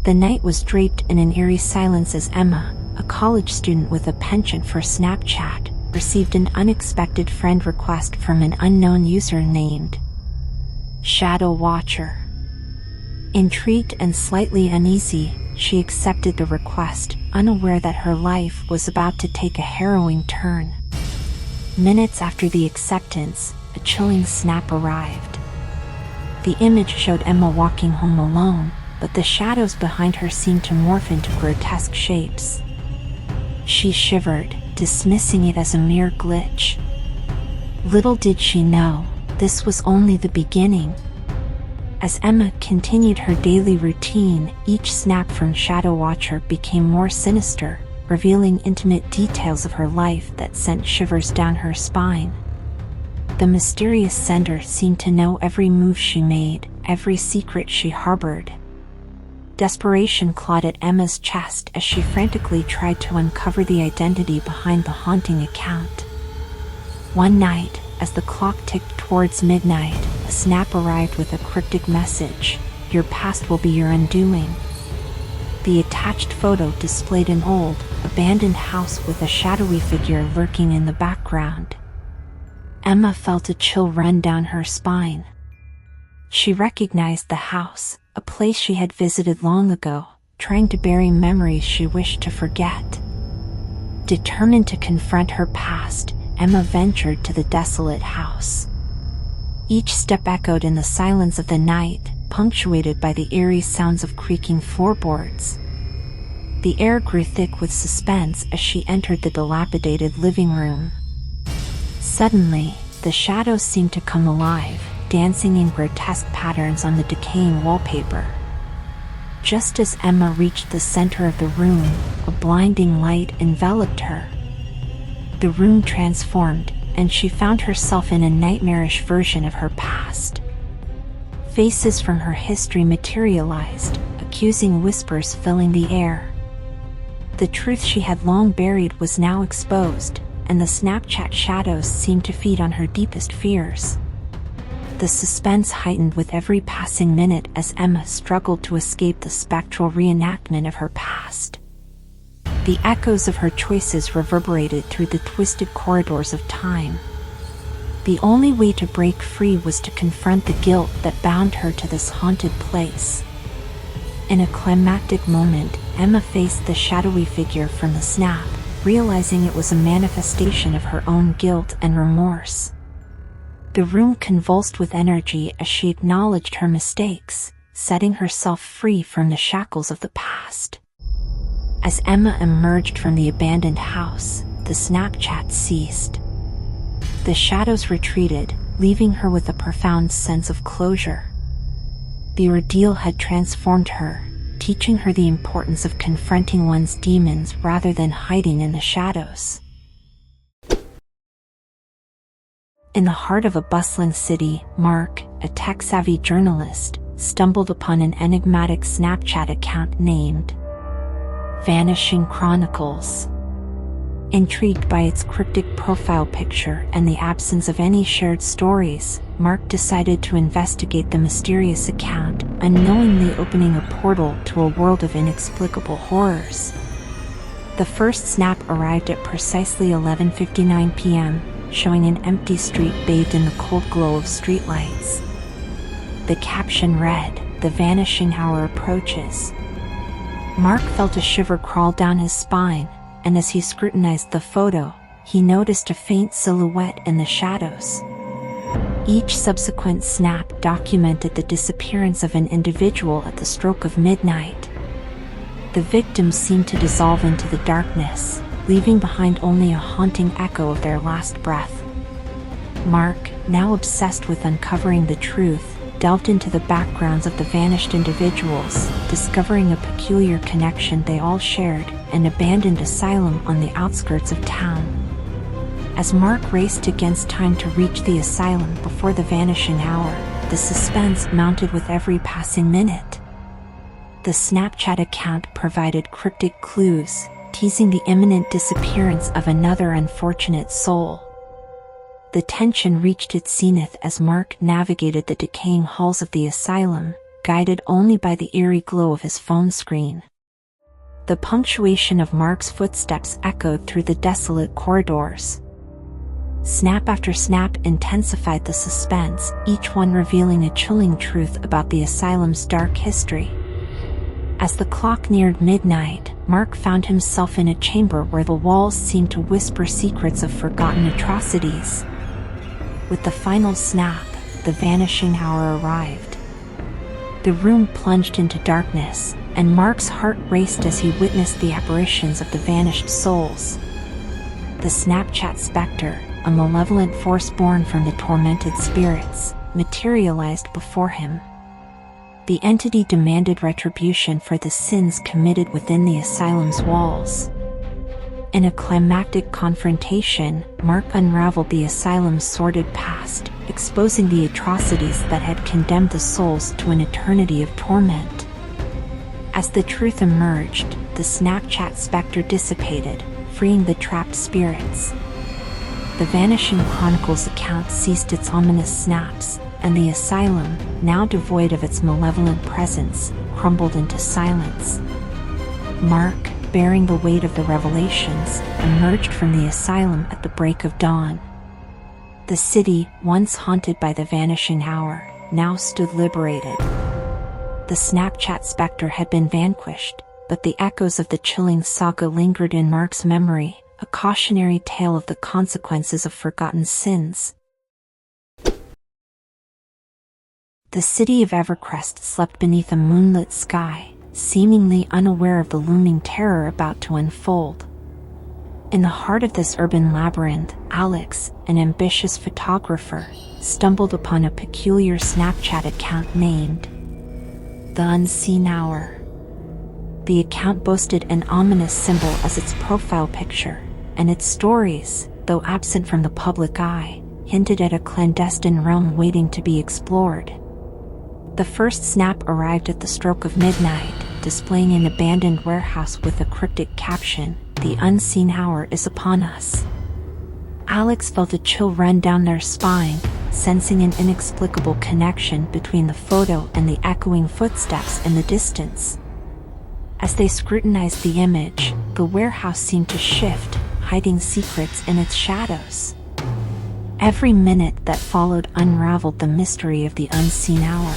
The night was draped in an eerie silence as Emma, a college student with a penchant for Snapchat, received an unexpected friend request from an unknown user named Shadow Watcher. Intrigued and slightly uneasy, she accepted the request, unaware that her life was about to take a harrowing turn. Minutes after the acceptance, a chilling snap arrived. The image showed Emma walking home alone, but the shadows behind her seemed to morph into grotesque shapes. She shivered, dismissing it as a mere glitch. Little did she know, this was only the beginning. As Emma continued her daily routine, each snap from Shadow Watcher became more sinister, revealing intimate details of her life that sent shivers down her spine. The mysterious sender seemed to know every move she made, every secret she harbored. Desperation clawed at Emma's chest as she frantically tried to uncover the identity behind the haunting account. One night, as the clock ticked towards midnight, a snap arrived with a cryptic message: "Your past will be your undoing." The attached photo displayed an old, abandoned house with a shadowy figure lurking in the background. Emma felt a chill run down her spine. She recognized the house, a place she had visited long ago, trying to bury memories she wished to forget. Determined to confront her past, Emma ventured to the desolate house. Each step echoed in the silence of the night, punctuated by the eerie sounds of creaking floorboards. The air grew thick with suspense as she entered the dilapidated living room. Suddenly, the shadows seemed to come alive, dancing in grotesque patterns on the decaying wallpaper. Just as Emma reached the center of the room, a blinding light enveloped her. The room transformed, and she found herself in a nightmarish version of her past. Faces from her history materialized, accusing whispers filling the air. The truth she had long buried was now exposed, and the Snapchat shadows seemed to feed on her deepest fears. The suspense heightened with every passing minute as Emma struggled to escape the spectral reenactment of her past. The echoes of her choices reverberated through the twisted corridors of time. The only way to break free was to confront the guilt that bound her to this haunted place. In a climactic moment, Emma faced the shadowy figure from the snap, realizing it was a manifestation of her own guilt and remorse. The room convulsed with energy as she acknowledged her mistakes, setting herself free from the shackles of the past. As Emma emerged from the abandoned house, the Snapchat ceased. The shadows retreated, leaving her with a profound sense of closure. The ordeal had transformed her, teaching her the importance of confronting one's demons rather than hiding in the shadows. In the heart of a bustling city, Mark, a tech-savvy journalist, stumbled upon an enigmatic Snapchat account named Vanishing Chronicles. Intrigued by its cryptic profile picture and the absence of any shared stories, Mark decided to investigate the mysterious account, unknowingly opening a portal to a world of inexplicable horrors. The first snap arrived at precisely 11:59 p.m., showing an empty street bathed in the cold glow of streetlights. The caption read, "The vanishing hour approaches." Mark felt a shiver crawl down his spine, and as he scrutinized the photo, he noticed a faint silhouette in the shadows. Each subsequent snap documented the disappearance of an individual at the stroke of midnight. The victims seemed to dissolve into the darkness, leaving behind only a haunting echo of their last breath. Mark, now obsessed with uncovering the truth, delved into the backgrounds of the vanished individuals, discovering a peculiar connection they all shared: an abandoned asylum on the outskirts of town. As Mark raced against time to reach the asylum before the vanishing hour, the suspense mounted with every passing minute. The Snapchat account provided cryptic clues, teasing the imminent disappearance of another unfortunate soul. The tension reached its zenith as Mark navigated the decaying halls of the asylum, guided only by the eerie glow of his phone screen. The punctuation of Mark's footsteps echoed through the desolate corridors. Snap after snap intensified the suspense, each one revealing a chilling truth about the asylum's dark history. As the clock neared midnight, Mark found himself in a chamber where the walls seemed to whisper secrets of forgotten atrocities. With the final snap, the vanishing hour arrived. The room plunged into darkness, and Mark's heart raced as he witnessed the apparitions of the vanished souls. The Snapchat specter, a malevolent force born from the tormented spirits, materialized before him. The entity demanded retribution for the sins committed within the asylum's walls. In a climactic confrontation, Mark unraveled the asylum's sordid past, exposing the atrocities that had condemned the souls to an eternity of torment. As the truth emerged, the Snapchat specter dissipated, freeing the trapped spirits. The Vanishing Chronicles account ceased its ominous snaps, and the asylum, now devoid of its malevolent presence, crumbled into silence. Mark, bearing the weight of the revelations, emerged from the asylum at the break of dawn. The city, once haunted by the vanishing hour, now stood liberated. The Snapchat specter had been vanquished, but the echoes of the chilling saga lingered in Mark's memory, a cautionary tale of the consequences of forgotten sins. The city of Evercrest slept beneath a moonlit sky, seemingly unaware of the looming terror about to unfold. In the heart of this urban labyrinth, Alex, an ambitious photographer, stumbled upon a peculiar Snapchat account named The Unseen Hour. The account boasted an ominous symbol as its profile picture, and its stories, though absent from the public eye, hinted at a clandestine realm waiting to be explored. The first snap arrived at the stroke of midnight, displaying an abandoned warehouse with a cryptic caption, "The unseen hour is upon us." Alex felt a chill run down their spine, sensing an inexplicable connection between the photo and the echoing footsteps in the distance. As they scrutinized the image, the warehouse seemed to shift, hiding secrets in its shadows. Every minute that followed unraveled the mystery of the unseen hour.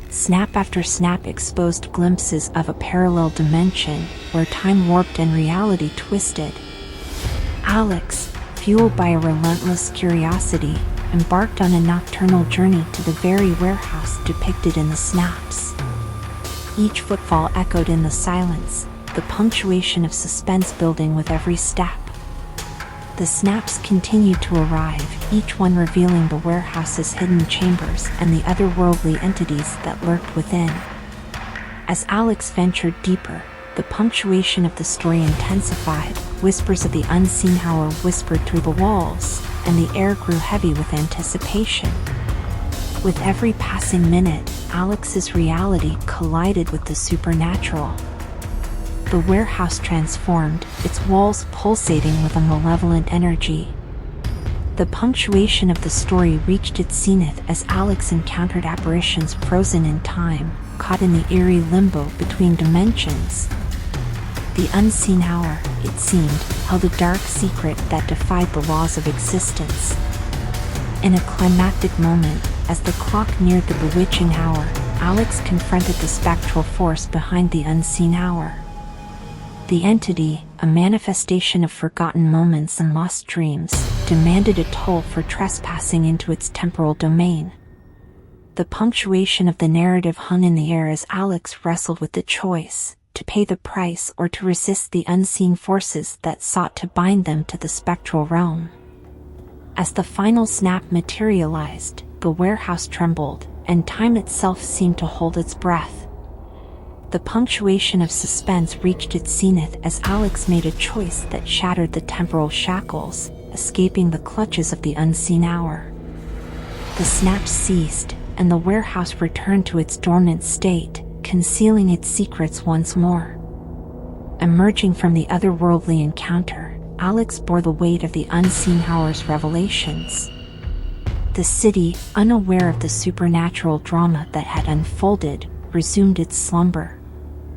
Snap after snap exposed glimpses of a parallel dimension, where time warped and reality twisted. Alex, fueled by a relentless curiosity, embarked on a nocturnal journey to the very warehouse depicted in the snaps. Each footfall echoed in the silence, the punctuation of suspense building with every step. The snaps continued to arrive, each one revealing the warehouse's hidden chambers and the otherworldly entities that lurked within. As Alex ventured deeper, the punctuation of the story intensified, whispers of the unseen hour whispered through the walls, and the air grew heavy with anticipation. With every passing minute, Alex's reality collided with the supernatural. The warehouse transformed, its walls pulsating with a malevolent energy. The punctuation of the story reached its zenith as Alex encountered apparitions frozen in time, caught in the eerie limbo between dimensions. The unseen hour, it seemed, held a dark secret that defied the laws of existence. In a climactic moment, as the clock neared the bewitching hour, Alex confronted the spectral force behind the unseen hour. The entity, a manifestation of forgotten moments and lost dreams, demanded a toll for trespassing into its temporal domain. The punctuation of the narrative hung in the air as Alex wrestled with the choice, to pay the price or to resist the unseen forces that sought to bind them to the spectral realm. As the final snap materialized, the warehouse trembled, and time itself seemed to hold its breath. The punctuation of suspense reached its zenith as Alex made a choice that shattered the temporal shackles, escaping the clutches of the unseen hour. The snaps ceased, and the warehouse returned to its dormant state, concealing its secrets once more. Emerging from the otherworldly encounter, Alex bore the weight of the unseen hour's revelations. The city, unaware of the supernatural drama that had unfolded, resumed its slumber.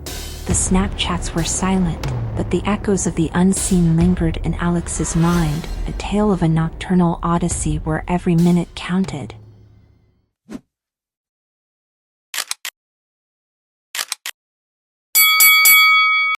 The Snapchats were silent, but the echoes of the unseen lingered in Alex's mind, a tale of a nocturnal odyssey where every minute counted.